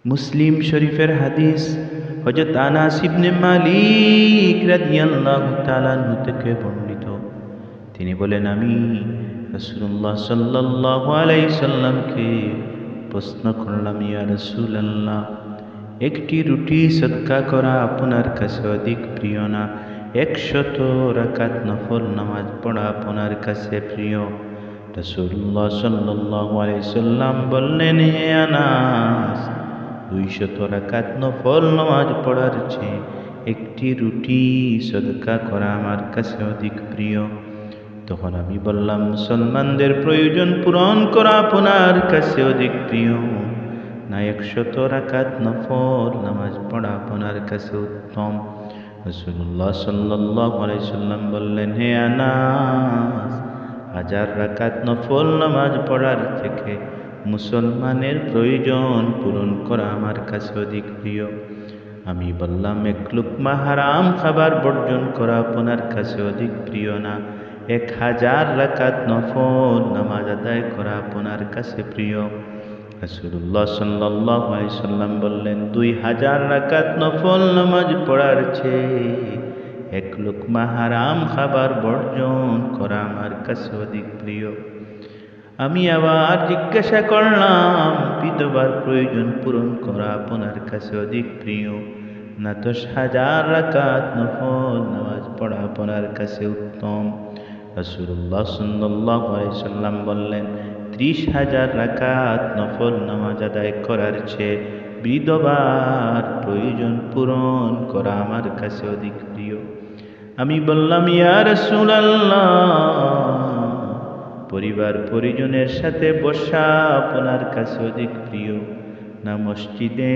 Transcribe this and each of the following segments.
মুসলিম শরীফের হাদিস হযরত আনাস ইবনে মালিক রাদিয়াল্লাহু তাআলা আনহু থেকে বর্ণিত। তিনি বলেন, আমি রাসূলুল্লাহ সাল্লাল্লাহু আলাইহি সাল্লামকে প্রশ্ন করলাম, ইয়া রাসূলাল্লাহ, একটি রুটি সদকা করা আপনার কাছে অধিক প্রিয় না 100 রাকাত নফল নামাজ পড়া আপনার কাছে প্রিয়? রাসূলুল্লাহ সাল্লাল্লাহু আলাইহি সাল্লাম বললেন, হে আনাস, 200 রাকাত নফল নামাজ পড়ার চেয়ে একটি রুটি সদকা করা আমার কাছে অধিক প্রিয়। তখন আমি বললাম, মুসলমানদের প্রয়োজন পূরণ করা আপনার কাছে অধিক প্রিয় না 100 রাকাত নফল নামাজ পড়া আপনার কাছে উত্তম? রাসূলুল্লাহ সাল্লাল্লাহু আলাইহি সাল্লাম বললেন, হে আনাস, 1000 রাকাত নফল নামাজ পড়ার থেকে মুসলমানের প্রয়োজন পূরণ করা আমার কাছে অধিক প্রিয়। আমি বললাম, 1 লুকমা হারাম খাবার বর্জন করা আপনার কাছে অধিক প্রিয় না 1000 রাকাত নফল নামাজ আদায় করা আপনার কাছে প্রিয়? রাসূলুল্লাহ সাল্লাল্লাহু আলাইহি সাল্লাম বললেন, 2000 রাকাত নফল নামাজ পড়ার চেয়ে 1 লুকমা হারাম খাবার বর্জন করা আমার কাছে অধিক প্রিয়। আমি আবার জিজ্ঞাসা করলাম, বিধবার প্রয়োজন পূরণ করা আপনার কাছে অধিক প্রিয় না 10,000 রাকাত নফল নামাজ পড়া আপনার কাছে উত্তম? রাসূলুল্লাহ সাল্লাল্লাহু আলাইহি সাল্লাম বললেন, 30,000 রাকাত নফল নামাজ আদায় করার চেয়ে বিধবার প্রয়োজন পূরণ করা আমার কাছে অধিক প্রিয়। আমি বললাম, ইয়া রাসূলুল্লাহ, পরিবার পরিজনের সাথে বসা আপনার কাছে অধিক প্রিয় না মসজিদে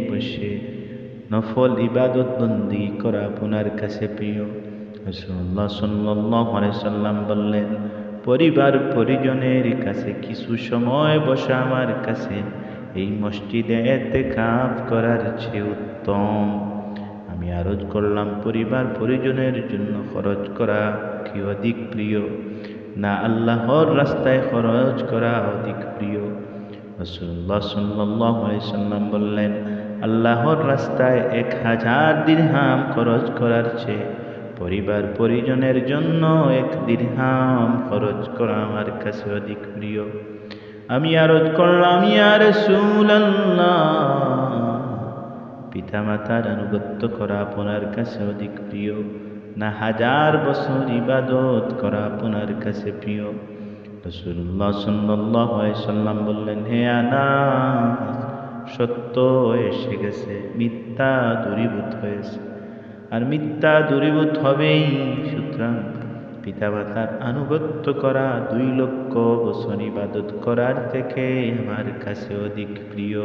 বসে নফল ইবাদত বন্দি করা আপনার কাছে প্রিয়? রাসূলুল্লাহ সাল্লাল্লাহু আলাইহি সাল্লাম বললেন, পরিবার পরিজনের কাছে কিছু সময় বসা আমার কাছে এই মসজিদে ইতিকাফ করার চেয়ে উত্তম। আমি আরজ করলাম, পরিবার পরিজনের জন্য খরচ করা কি অধিক প্রিয় না আল্লাহর রাস্তায় খরচ করা অধিক প্রিয়? রাসূলুল্লাহ সাল্লাল্লাহু আলাইহি সাল্লাম বললেন, আল্লাহর রাস্তায় 1000 দিরহাম খরচ করার চেয়ে পরিবার পরিজনের জন্য 1 দিরহাম খরচ করা আমার কাছে অধিক প্রিয়। আমি আরজ করলাম, ইয়া রাসূলুল্লাহ, পিতামাতার আনুগত্য করা আপনার কাছে অধিক প্রিয় না 1000 বছর ইবাদত করা আপনার কাছে প্রিয়? রাসূলুল্লাহ সাল্লাল্লাহু আলাইহি সাল্লাম বললেন, হে আনাস, সত্য এসে গেছে, মিথ্যা দূরীভূত হয়েছে, আর মিথ্যা দূরীভূত হবেই। সুতরাং পিতামাতার আনুগত্য করা 2 লক্ষ বছর ইবাদত করার থেকে আমার কাছে অধিক প্রিয়।